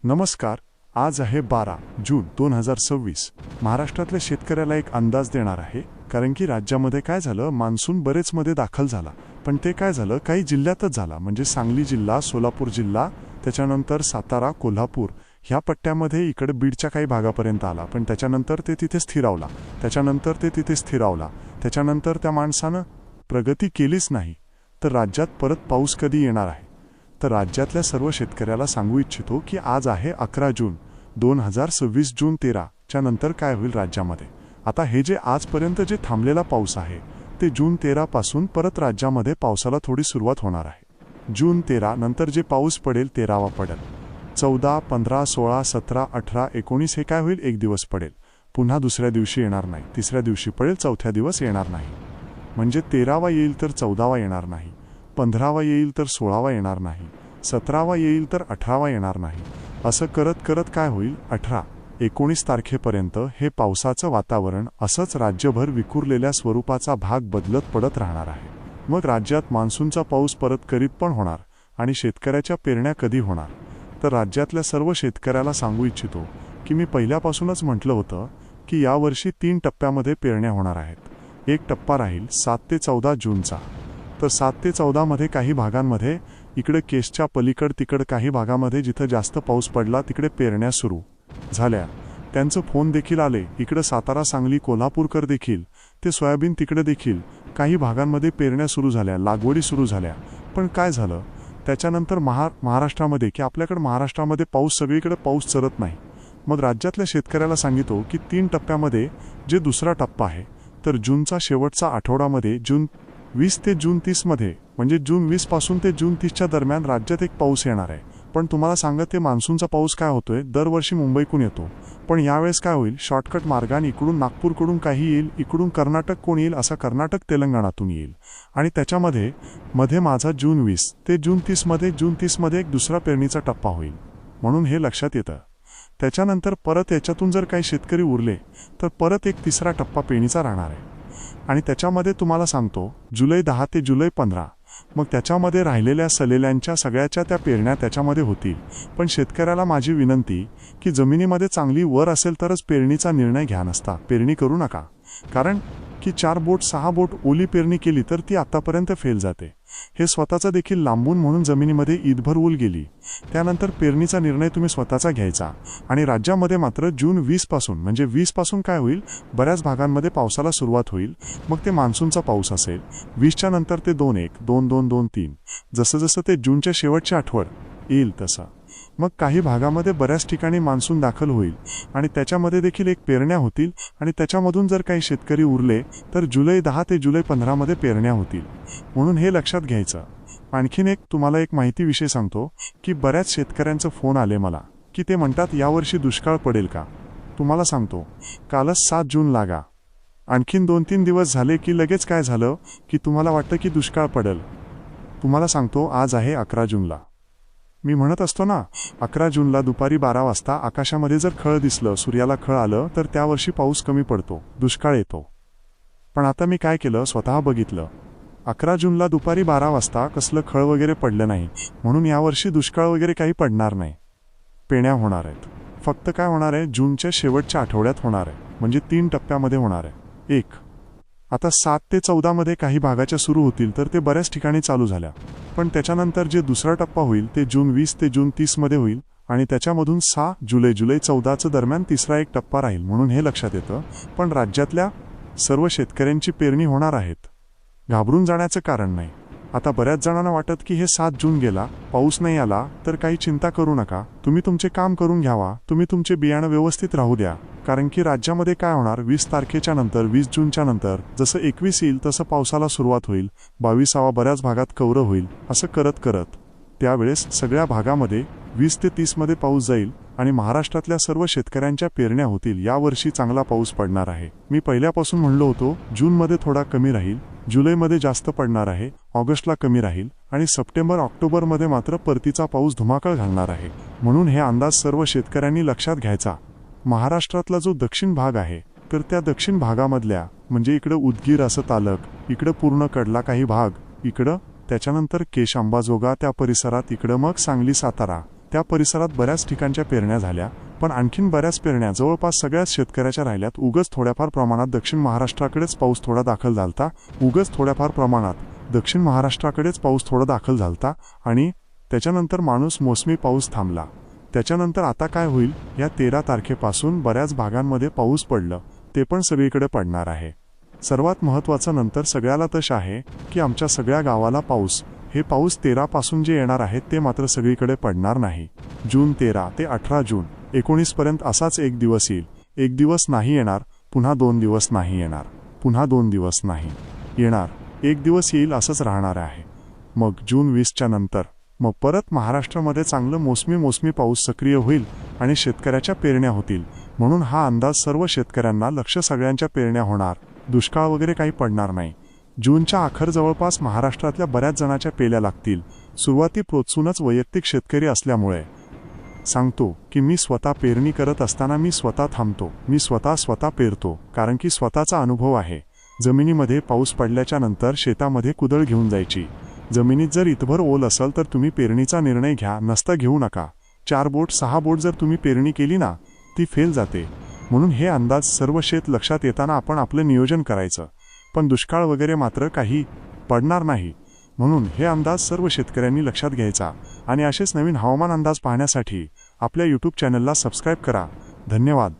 नमस्कार. आज आहे 12 जून 2026. महाराष्ट्रातल्या शेतकऱ्याला एक अंदाज देणार आहे, कारण की राज्यामध्ये काय झालं, मान्सून बरेच मध्ये दाखल झाला, पण ते काय झालं काही जिल्ह्यातच झाला. म्हणजे सांगली जिल्हा, सोलापूर जिल्हा, त्याच्यानंतर सातारा, कोल्हापूर ह्या पट्ट्यामध्ये इकडे बीडच्या काही भागापर्यंत आला, पण त्याच्यानंतर ते तिथे स्थिरावला. त्याच्यानंतर त्या माणसानं प्रगती केलीच नाही. तर राज्यात परत पाऊस कधी येणार आहे? तर राज्यातल्या सर्व शेतकऱ्याला सांगू इच्छितो की आज आहे 11 जून 2026. जून 13 च्या नंतर काय होईल राज्यामध्ये. आता हे जे आजपर्यंत जे थांबलेला पाऊस आहे ते जून 13 पासून परत राज्यामध्ये पावसाला थोडी सुरुवात होणार आहे. जून 13 नंतर जे पाऊस पडेल 13वा पडेल. 14, 15, 16, 17, 18, 19 हे काय होईल, एक दिवस पडेल, पुन्हा दुसऱ्या दिवशी येणार नाही, तिसऱ्या दिवशी पडेल, चौथ्या दिवस येणार नाही. म्हणजे 13वा येईल तर 14वा येणार नाही, 15वा येईल तर 16वा येणार नाही, 17वा येईल तर 18वा येणार नाही. असं करत करत काय होईल, 18, 19 तारखेपर्यंत हे पावसाचं वातावरण असंच राज्यभर विखुरलेल्या स्वरूपाचा भाग बदलत पडत राहणार आहे. मग राज्यात मान्सूनचा पाऊस परत करीत पण होणार आणि शेतकऱ्याच्या पेरण्या कधी होणार? तर राज्यातल्या सर्व शेतकऱ्याला सांगू इच्छितो की मी पहिल्यापासूनच म्हटलं होतं की यावर्षी 3 टप्प्यामध्ये पेरण्या होणार आहेत. एक टप्पा राहील 7 ते 14 जूनचा. तर 7 ते 14 मध्ये काही भागांमध्ये इकडे केसच्या पलीकड तिकड काही भागामध्ये जिथं जास्त पाऊस पडला तिकडे पेरण्या सुरू झाल्या. त्यांचं फोन देखील आले. इकडे सातारा, सांगली, कोल्हापूरकर देखील ते सोयाबीन तिकडे देखील काही भागांमध्ये पेरण्या सुरू झाल्या, लागवडी सुरू झाल्या. पण काय झालं त्याच्यानंतर महाराष्ट्रामध्ये की आपल्याकडे महाराष्ट्रामध्ये पाऊस सगळीकडे पाऊस चरत नाही. मग राज्यातल्या शेतकऱ्याला सांगितो की 3 टप्प्यामध्ये जे दुसरा टप्पा आहे तर जूनचा शेवटचा आठवडामध्ये जून 20 ते जून 30 मध्ये, म्हणजे जून 20 पासून ते जून 30च्या दरम्यान राज्यात एक पाऊस येणार आहे. पण तुम्हाला सांगत ते मान्सूनचा पाऊस काय होतोय, दरवर्षी मुंबईकडून येतो, पण यावेळेस काय होईल, शॉर्टकट मार्गाने इकडून नागपूरकडून काही येईल, इकडून कर्नाटक कोण येईल, असा कर्नाटक तेलंगणातून येईल. आणि त्याच्यामध्ये माझा जून 20 ते जून 30 मध्ये एक दुसरा पेरणीचा टप्पा होईल, म्हणून हे लक्षात येतं. त्याच्यानंतर परत याच्यातून जर काही शेतकरी उरले तर परत एक तिसरा टप्पा पेरणीचा राहणार आहे. आणि त्याच्यामध्ये तुम्हाला सांगतो जुलै 10 ते जुलै 15, मग त्याच्यामध्ये राहिलेल्या सलेल्यांच्या सगळ्याच्या त्या पेरण्या त्याच्यामध्ये होतील. पण शेतकऱ्याला माझी विनंती की जमिनीमध्ये चांगली वर असेल तरच पेरणीचा निर्णय घ्या, नसता पेरणी करू नका. कारण की 4 बोट 6 बोट ओली पेरणी केली तर ती आतापर्यंत फेल जाते. हे स्वतःचा देखील लांबून म्हणून जमिनीमध्ये ईदभर ऊल गेली. त्यानंतर पेरणीचा निर्णय तुम्ही स्वतःचा घ्यायचा. आणि राज्यामध्ये मात्र जून 20 पासून, म्हणजे 20 पासून काय होईल, बऱ्याच भागांमध्ये पावसाला सुरुवात होईल. मग ते मान्सूनचा पाऊस असेल. 20च्या नंतर ते 2-1, 2-2, 2-3, जसं जसं ते जूनच्या शेवटच्या आठवड येईल तसं मग काही भागामध्ये बऱ्याच ठिकाणी मान्सून दाखल होईल आणि त्याच्यामध्ये देखील एक पेरण्या होतील. आणि त्याच्यामधून जर काही शेतकरी उरले तर जुलै 10 ते जुलै 15 मध्ये पेरण्या होतील, म्हणून हे लक्षात घ्यायचं. आणखीन एक तुम्हाला एक माहिती विषय सांगतो की बऱ्याच शेतकऱ्यांचं फोन आले मला की ते म्हणतात यावर्षी दुष्काळ पडेल का. तुम्हाला सांगतो कालच 7 जून लागा, आणखीन 2-3 दिवस झाले की लगेच काय झालं की तुम्हाला वाटतं की दुष्काळ पडेल. तुम्हाला सांगतो आज आहे 11 जूनला. मी म्हणत असतो ना 11 जूनला दुपारी 12 वाजता आकाशामध्ये जर खळ दिसलं, सूर्याला खळ आलं तर त्या वर्षी पाऊस कमी पडतो, दुष्काळ येतो. पण आता मी काय केलं, स्वतः बघितलं. 11 जूनला दुपारी 12 वाजता कसलं खळ वगैरे पडलं नाही, म्हणून यावर्षी दुष्काळ वगैरे काही पडणार नाही. पेण्या होणार आहेत. फक्त काय होणार आहे, जूनच्या शेवटच्या आठवड्यात होणार आहे, म्हणजे 3 टप्प्यामध्ये होणार आहे. आता 7 ते 14 मध्ये काही भागाच्या सुरू होतील तर ते बऱ्याच ठिकाणी चालू झाल्या. पण त्याच्यानंतर जे दुसरा टप्पा होईल ते जून 20 ते जून 30 मध्ये होईल आणि त्याच्यामधून 6 जुलै 14च्या दरम्यान तिसरा एक टप्पा राहील, म्हणून हे लक्षात येतं. पण राज्यातल्या सर्व शेतकऱ्यांची पेरणी होणार आहेत. घाबरून जाण्याचं कारण नाही. आता बऱ्याच जणांना वाटत की हे 7 जून गेला, पाऊस नाही आला, तर काही चिंता करू नका, तुम्ही तुमचे काम करून घ्यावा, तुम्ही तुमचे बियाणं व्यवस्थित राहू द्या. कारण की राज्यामध्ये काय होणार, 20 तारखेच्या नंतर, 20 जूनच्या नंतर जसं 21 येईल तसं पावसाला सुरुवात होईल, 22वा बऱ्याच भागात कव्हर होईल. असं करत करत त्यावेळेस सगळ्या भागामध्ये 20 ते 30 मध्ये पाऊस जाईल आणि महाराष्ट्रातल्या सर्व शेतकऱ्यांच्या पेरण्या होतील. यावर्षी चांगला पाऊस पडणार आहे. मी पहिल्यापासून म्हणलो होतो जूनमध्ये थोडा कमी राहील, जुलैमध्ये जास्त पडणार आहे, ऑगस्टला कमी राहील आणि सप्टेंबर ऑक्टोबरमध्ये मात्र परतीचा पाऊस धुमाकळ घालणार आहे. म्हणून हे अंदाज सर्व शेतकऱ्यांनी लक्षात घ्यायचा. महाराष्ट्रातला जो दक्षिण भाग आहे तर त्या दक्षिण भागामधल्या, म्हणजे इकडे उदगीर असं तालुक, इकडे पूर्ण कडला काही भाग, इकडं त्याच्यानंतर केश अंबाजोगा त्या परिसरात, इकडं मग सांगली सातारा त्या परिसरात बऱ्याच ठिकाणच्या पेरण्या झाल्या, पण आणखीन बऱ्याच पेरण्या जवळपास सगळ्याच शेतकऱ्याच्या राहिल्यात. उगाच थोड्याफार प्रमाणात दक्षिण महाराष्ट्राकडेच पाऊस थोडा दाखल झालता. आणि त्याच्यानंतर मोसमी पाऊस थांबला. त्याच्यानंतर आता काय होईल, या 13 तारखेपासून बऱ्याच भागांमध्ये पाऊस पडलं, ते पण सगळीकडे पडणार आहे. सर्वात महत्त्वाचं नंतर सगळ्याला तश आहे की आमच्या सगळ्या गावाला पाऊस, हे पाऊस 13 पासून जे येणार आहेत ते मात्र सगळीकडे पडणार नाही. जून 13 ते 18 जून 19 पर्यंत असाच एक दिवस येईल. एक दिवस नाही येणार, पुन्हा 2 दिवस नाही येणार, पुन्हा 2 दिवस नाही येणार, एक दिवस येईल, असंच राहणार आहे. मग जून 20च्या नंतर मग परत महाराष्ट्रामध्ये चांगलं मोसमी पाऊस सक्रिय होईल आणि शेतकऱ्याच्या पेरण्या होतील. म्हणून हा अंदाज सर्व शेतकऱ्यांना लक्ष, सगळ्यांच्या पेरण्या होणार, दुष्काळ वगैरे काही पडणार नाही. जूनच्या अखेर जवळपास महाराष्ट्रातल्या बऱ्याच जणांच्या पेल्या लागतील. सुरुवातीपासूनच वैयक्तिक शेतकरी असल्यामुळे सांगतो की मी स्वतः पेरणी करत असताना मी स्वतः थांबतो, मी स्वतः पेरतो, कारण की स्वतःचा अनुभव आहे. जमिनीमध्ये पाऊस पडल्याच्या नंतर शेतामध्ये कुदळ घेऊन जायची. जमिनीत जर इतभर ओल असेल तर तुम्ही पेरणीचा निर्णय घ्या, नसता घेऊ नका. 4 बोट 6 बोट जर तुम्ही पेरणी केली ना, ती फेल जाते. म्हणून हे अंदाज सर्व शेत लक्षात येताना आपण आपलं नियोजन करायचं. पण दुष्काळ वगैरे मात्र काही पडणार नाही. म्हणून हे अंदाज सर्व शेतकऱ्यांनी लक्षात घ्यायचा. आणि असेच नवीन हवामान अंदाज पाहण्यासाठी आपल्या यूट्यूब चॅनलला सबस्क्राईब करा. धन्यवाद.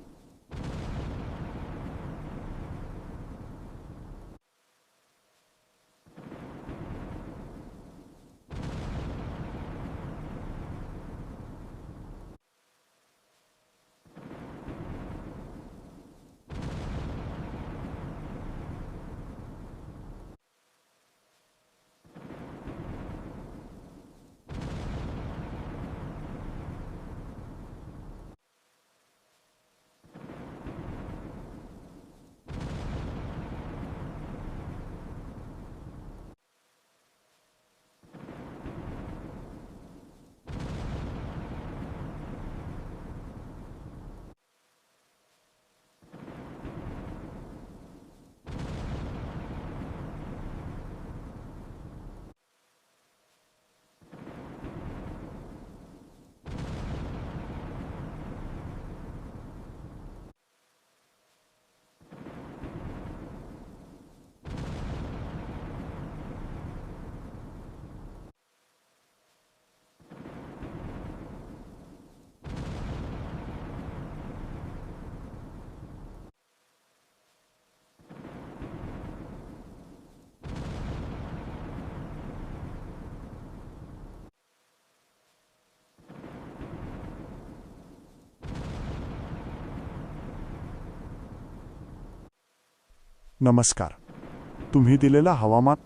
नमस्कार. तुम्ही दिलेला हवामान